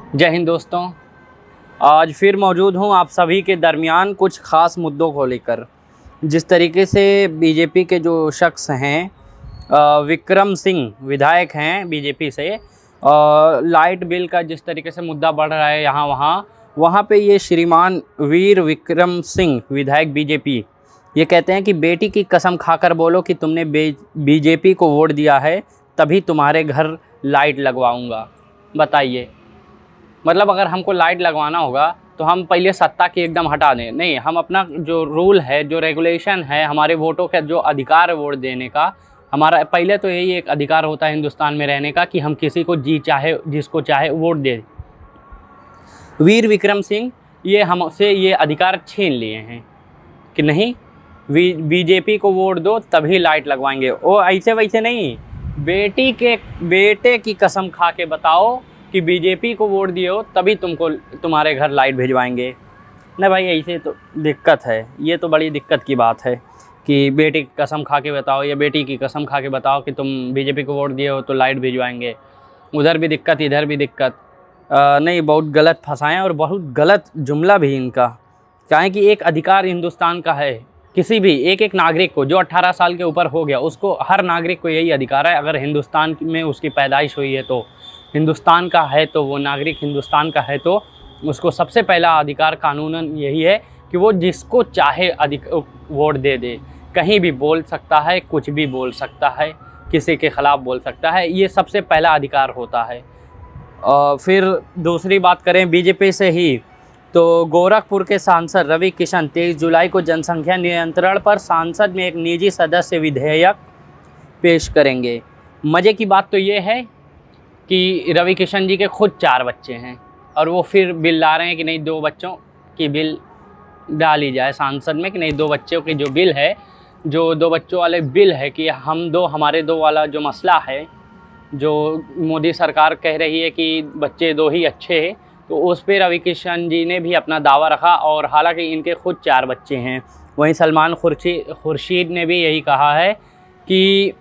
जय हिंद दोस्तों। आज फिर मौजूद हूँ आप सभी के दरमियान कुछ ख़ास मुद्दों को लेकर। जिस तरीके से बीजेपी के जो शख्स हैं, विक्रम सिंह विधायक हैं बीजेपी से, लाइट बिल का जिस तरीके से मुद्दा बढ़ रहा है वहाँ पे ये श्रीमान वीर विक्रम सिंह विधायक बीजेपी ये कहते हैं कि बेटी की कसम खाकर बोलो कि तुमने बीजेपी को वोट दिया है तभी तुम्हारे घर लाइट लगवाऊंगा। बताइए, मतलब अगर हमको लाइट लगवाना होगा तो हम पहले सत्ता की एकदम हटा दें? नहीं, हम अपना जो रूल है, जो रेगुलेशन है, हमारे वोटों का जो अधिकार है वोट देने का, हमारा पहले तो यही एक अधिकार होता है हिंदुस्तान में रहने का कि हम किसी को जिसको चाहे वोट दें। वीर विक्रम सिंह ये हमसे ये अधिकार छीन लिए हैं कि नहीं, बीजेपी को वोट दो तभी लाइट लगवाएंगे। वो ऐसे वैसे नहीं, बेटे की कसम खा के बताओ कि बीजेपी को वोट दिए हो तभी तुम्हारे घर लाइट भिजवाएंगे। नहीं भाई, ऐसे तो दिक्कत है। ये तो बड़ी दिक्कत की बात है कि बेटे की कसम खा के बताओ या बेटी की कसम खा के बताओ कि तुम बीजेपी को वोट दिए हो तो लाइट भिजवाएंगे। उधर भी दिक्कत, इधर भी दिक्कत। नहीं, बहुत गलत फंसाएं और बहुत गलत जुमला भी इनका। क्या है कि एक अधिकार हिंदुस्तान का है, किसी भी एक नागरिक को जो 18 साल के ऊपर हो गया उसको, हर नागरिक को यही अधिकार है। अगर हिंदुस्तान में उसकी पैदाइश हुई है तो हिंदुस्तान का है, तो वो नागरिक हिंदुस्तान का है, तो उसको सबसे पहला अधिकार कानूनन यही है कि वो जिसको चाहे वोट दे। कहीं भी बोल सकता है, कुछ भी बोल सकता है, किसी के ख़िलाफ़ बोल सकता है, ये सबसे पहला अधिकार होता है। फिर दूसरी बात करें बीजेपी से ही, तो गोरखपुर के सांसद रवि किशन 23 जुलाई को जनसंख्या नियंत्रण पर सांसद में एक निजी सदस्य विधेयक पेश करेंगे। मज़े की बात तो ये है कि रवि किशन जी के खुद 4 बच्चे हैं और वो फिर बिल ला रहे हैं कि नहीं 2 बच्चों की बिल डाली जाए सांसद में, कि नहीं 2 बच्चों की जो बिल है, जो 2 बच्चों वाले बिल है कि हमारे 2 वाला जो मसला है, जो मोदी सरकार कह रही है कि बच्चे 2 ही अच्छे हैं, तो उस पर रवि किशन जी ने भी अपना दावा रखा। और हालांकि इनके खुद 4 बच्चे हैं। वहीं सलमान खुर्शीद ने भी यही कहा है कि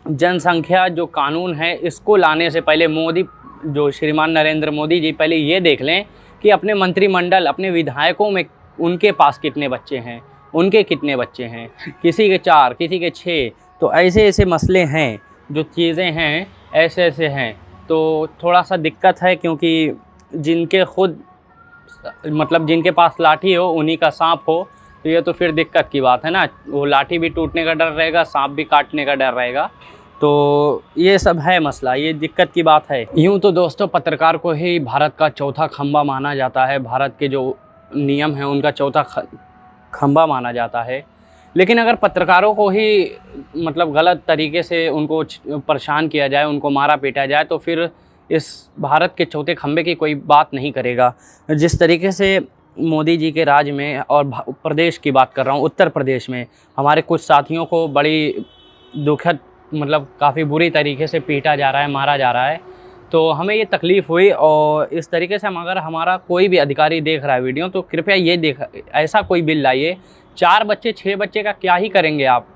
जनसंख्या जो कानून है इसको लाने से पहले जो श्रीमान नरेंद्र मोदी जी पहले ये देख लें कि अपने मंत्रिमंडल, अपने विधायकों में उनके पास कितने बच्चे हैं, उनके कितने बच्चे हैं, किसी के 4, किसी के 6। तो ऐसे मसले हैं, जो चीज़ें हैं ऐसे हैं, तो थोड़ा सा दिक्कत है। क्योंकि जिनके पास लाठी हो उन्हीं का सांप हो, तो ये तो फिर दिक्कत की बात है ना। वो लाठी भी टूटने का डर रहेगा, सांप भी काटने का डर रहेगा, तो ये सब है मसला, ये दिक्कत की बात है। यूँ तो दोस्तों पत्रकार को ही भारत का चौथा खंभा माना जाता है, भारत के जो नियम हैं उनका चौथा खंभा माना जाता है। लेकिन अगर पत्रकारों को ही मतलब गलत तरीके से उनको परेशान किया जाए, उनको मारा पीटा जाए, तो फिर इस भारत के चौथे खंभे की कोई बात नहीं करेगा। जिस तरीके से मोदी जी के राज में, और प्रदेश की बात कर रहा हूँ, उत्तर प्रदेश में हमारे कुछ साथियों को बड़ी दुखद मतलब काफ़ी बुरी तरीके से पीटा जा रहा है, मारा जा रहा है, तो हमें ये तकलीफ़ हुई। और इस तरीके से अगर हमारा कोई भी अधिकारी देख रहा है वीडियो, तो कृपया ऐसा कोई बिल लाइए। 4 बच्चे 6 बच्चे का क्या ही करेंगे आप?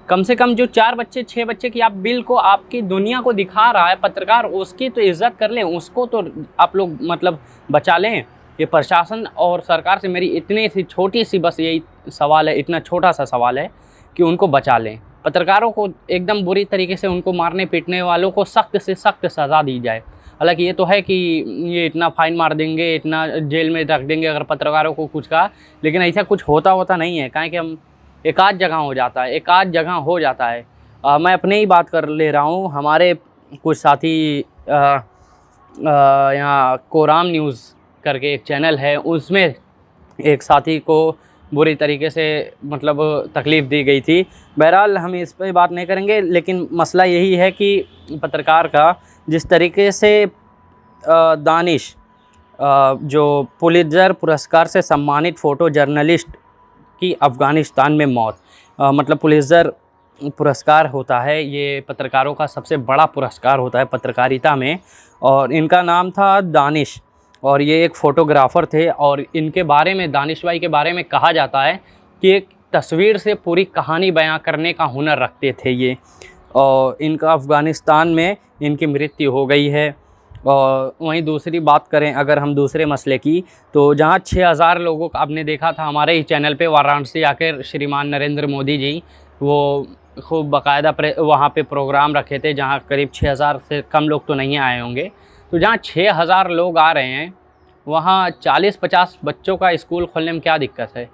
कम से कम जो 4 बच्चे 6 बच्चे की आप बिल को आपकी दुनिया को दिखा रहा है पत्रकार, उसकी तो इज़्ज़त कर लें, उसको तो आप लोग मतलब बचा लें। ये प्रशासन और सरकार से मेरी इतनी सी छोटी सी बस यही सवाल है, इतना छोटा सा सवाल है कि उनको बचा लें। पत्रकारों को एकदम बुरी तरीके से, उनको मारने पीटने वालों को सख्त से सख्त सज़ा दी जाए। हालांकि ये तो है कि ये इतना फ़ाइन मार देंगे, इतना जेल में रख देंगे अगर पत्रकारों को कुछ कहा, लेकिन ऐसा कुछ होता नहीं है। काहे कि हम एक आध जगह हो जाता है। मैं अपने ही बात कर ले रहा हूँ। हमारे कुछ साथी यहाँ कोराम न्यूज़ करके एक चैनल है, उसमें एक साथी को बुरी तरीके से मतलब तकलीफ़ दी गई थी। बहरहाल हम इस पर बात नहीं करेंगे, लेकिन मसला यही है कि पत्रकार का जिस तरीके से दानिश जो पुलित्ज़र पुरस्कार से सम्मानित फ़ोटो जर्नलिस्ट की अफ़गानिस्तान में मौत, मतलब पुलित्ज़र पुरस्कार होता है, ये पत्रकारों का सबसे बड़ा पुरस्कार होता है पत्रकारिता में, और इनका नाम था दानिश, और ये एक फ़ोटोग्राफ़र थे। और इनके बारे में, दानिश भाई के बारे में कहा जाता है कि एक तस्वीर से पूरी कहानी बयां करने का हुनर रखते थे ये, और इनका अफ़गानिस्तान में इनकी मृत्यु हो गई है। और वहीं दूसरी बात करें अगर हम दूसरे मसले की, तो जहाँ 6000 लोगों का आपने देखा था हमारे ही चैनल पे वाराणसी आकर श्रीमान नरेंद्र मोदी जी वो खूब बाकायदा वहाँ पे प्रोग्राम रखे थे, जहाँ करीब 6000 से कम लोग तो नहीं आए होंगे। तो जहाँ 6000 लोग आ रहे हैं वहाँ 40-50 बच्चों का स्कूल खोलने में क्या दिक्कत है।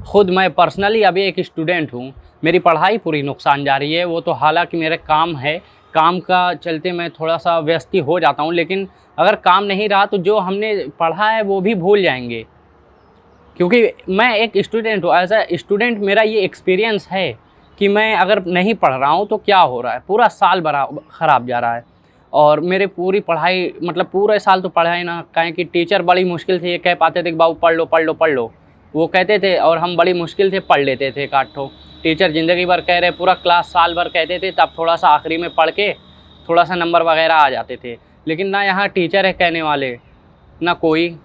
ख़ुद मैं पर्सनली अभी एक स्टूडेंट हूँ, मेरी पढ़ाई पूरी नुकसान जा रही है। वो तो हालांकि मेरे काम है, काम का चलते मैं थोड़ा सा व्यस्त हो जाता हूँ, लेकिन अगर काम नहीं रहा तो जो हमने पढ़ा है वो भी भूल जाएंगे। क्योंकि मैं एक स्टूडेंट हूँ, एज अ स्टूडेंट मेरा ये एक्सपीरियंस है कि मैं अगर नहीं पढ़ रहा हूँ तो क्या हो रहा है, पूरा साल ख़राब जा रहा है। और मेरे पूरी पढ़ाई मतलब पूरे साल तो पढ़ाई ना, कहें कि टीचर बड़ी मुश्किल से ये कह पाते थे कि बाबू पढ़ लो पढ़ लो पढ़ लो, वो कहते थे और हम बड़ी मुश्किल से पढ़ लेते थे। काठो टीचर ज़िंदगी भर कह रहे, पूरा क्लास साल भर कहते थे, तब थोड़ा सा आखिरी में पढ़ के थोड़ा सा नंबर वगैरह आ जाते थे। लेकिन ना यहाँ टीचर है कहने वाले, ना कोई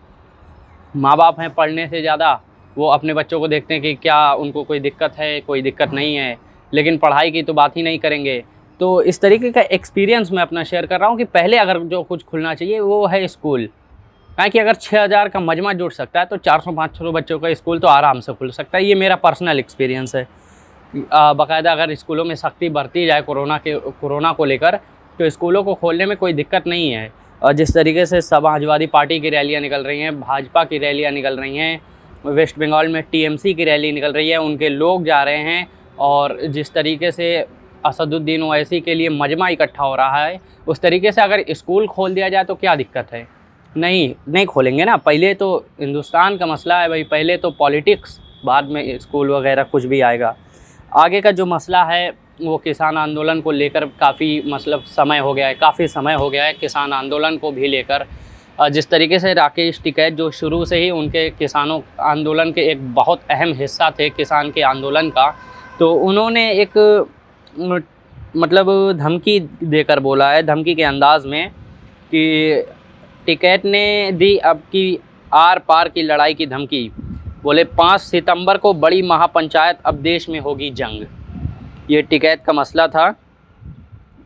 माँ बाप हैं पढ़ने से ज़्यादा, वो अपने बच्चों को देखते हैं कि क्या उनको कोई दिक्कत है, कोई दिक्कत नहीं है, लेकिन पढ़ाई की तो बात ही नहीं करेंगे। तो इस तरीके का एक्सपीरियंस मैं अपना शेयर कर रहा हूँ कि पहले अगर जो कुछ खुलना चाहिए वो है स्कूल। कि अगर 6000 का मजमा जुड़ सकता है तो 400-500 बच्चों का स्कूल तो आराम से खुल सकता है। ये मेरा पर्सनल एक्सपीरियंस है। बाकायदा अगर स्कूलों में सख्ती बरती जाए कोरोना को लेकर तो स्कूलों को खोलने में कोई दिक्कत नहीं है। और जिस तरीके से समाजवादी पार्टी की रैलियाँ निकल रही हैं, भाजपा की रैलियाँ निकल रही हैं, वेस्ट बंगाल में टीएमसी की रैली निकल रही है, उनके लोग जा रहे हैं, और जिस तरीके से असदुद्दीन ओवैसी के लिए मजमा इकट्ठा हो रहा है, उस तरीके से अगर स्कूल खोल दिया जाए तो क्या दिक्कत है। नहीं खोलेंगे ना। पहले तो हिंदुस्तान का मसला है भाई, पहले तो पॉलिटिक्स, बाद में स्कूल वगैरह कुछ भी आएगा। आगे का जो मसला है वो किसान आंदोलन को लेकर काफ़ी मतलब समय हो गया है, काफ़ी समय हो गया है किसान आंदोलन को भी लेकर। जिस तरीके से राकेश टिकैत जो शुरू से ही उनके किसानों आंदोलन के एक बहुत अहम हिस्सा थे किसान के आंदोलन का, तो उन्होंने एक मतलब धमकी देकर बोला है, धमकी के अंदाज़ में, कि टिकैत ने दी अब की आर पार की लड़ाई की धमकी। बोले 5 सितंबर को बड़ी महापंचायत, अब देश में होगी जंग। ये टिकैत का मसला था।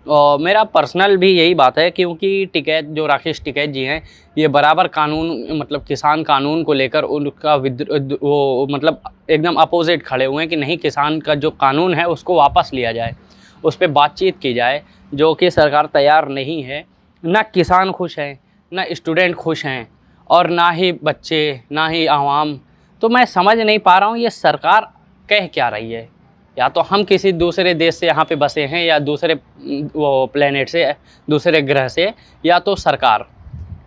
और मेरा पर्सनल भी यही बात है, क्योंकि टिकैत जो राकेश टिकैत जी हैं, ये बराबर कानून मतलब किसान कानून को लेकर उनका वो मतलब एकदम अपोजिट खड़े हुए हैं कि नहीं, किसान का जो कानून है उसको वापस लिया जाए, उस पर बातचीत की जाए, जो कि सरकार तैयार नहीं है। ना किसान खुश हैं, ना स्टूडेंट खुश हैं, और ना ही बच्चे, ना ही आवाम। तो मैं समझ नहीं पा रहा हूँ ये सरकार कह क्या रही है। या तो हम किसी दूसरे देश से यहाँ पे बसे हैं, या दूसरे वो प्लेनेट से, दूसरे ग्रह से, या तो सरकार।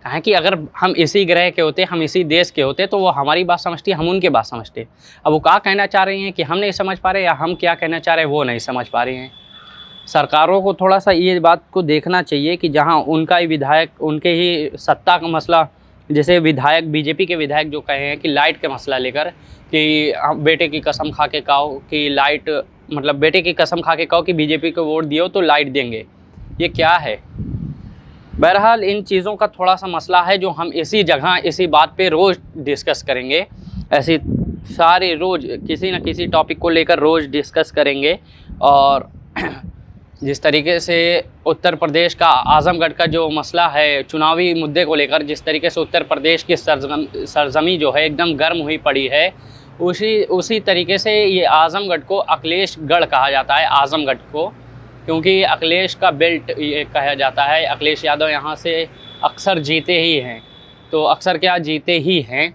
कहें कि अगर हम इसी ग्रह के होते, हम इसी देश के होते, तो वो हमारी बात समझती, हम उनकी बात समझते। अब वो क्या कहना चाह रही हैं कि हम नहीं समझ पा रहे, या हम क्या कहना चाह रहे हैं वो नहीं समझ पा रही हैं। सरकारों को थोड़ा सा ये बात को देखना चाहिए कि जहाँ उनका ही विधायक, उनके ही सत्ता का मसला, जैसे विधायक बीजेपी के विधायक जो कहे हैं कि लाइट का मसला लेकर, कि बेटे की कसम खा के कहो कि लाइट, मतलब बेटे की कसम खा के कहो कि बीजेपी को वोट दियो तो लाइट देंगे, ये क्या है। बहरहाल इन चीज़ों का थोड़ा सा मसला है जो हम इसी जगह इसी बात पे रोज़ डिस्कस करेंगे। ऐसी सारे रोज़ किसी न किसी टॉपिक को लेकर रोज़ डिस्कस करेंगे। और जिस तरीके से उत्तर प्रदेश का आज़मगढ़ का जो मसला है चुनावी मुद्दे को लेकर, जिस तरीके से उत्तर प्रदेश की सरजमी जो है एकदम गर्म हुई पड़ी है, उसी तरीके से ये आज़मगढ़ को अखिलेशगढ़ कहा जाता है। आज़मगढ़ को क्योंकि अखिलेश का बेल्ट ये कहा जाता है। अखिलेश यादव यहाँ से अक्सर जीते ही हैं, तो अक्सर क्या जीते ही हैं,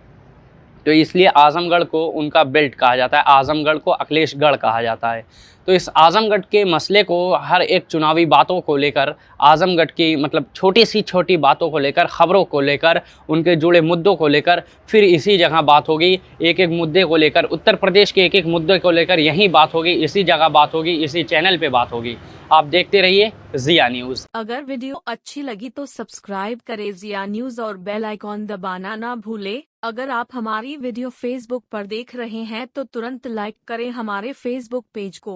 तो इसलिए आज़मगढ़ को उनका बेल्ट कहा जाता है, आज़मगढ़ को अखिलेशगढ़ कहा जाता है। तो इस आज़मगढ़ के मसले को हर एक चुनावी बातों को लेकर, आज़मगढ़ की मतलब छोटी सी छोटी बातों को लेकर, ख़बरों को लेकर, उनके जुड़े मुद्दों को लेकर, फिर इसी जगह बात होगी। एक एक मुद्दे को लेकर, उत्तर प्रदेश के एक एक मुद्दे को लेकर यहीं बात होगी, इसी जगह बात होगी, इसी चैनल पे बात होगी। आप देखते रहिए ज़िया न्यूज़। अगर वीडियो अच्छी लगी तो सब्सक्राइब करें ज़िया न्यूज़ और बेल आइकॉन दबाना ना भूले। अगर आप हमारी वीडियो फेसबुक पर देख रहे हैं तो तुरंत लाइक करें हमारे फेसबुक पेज को।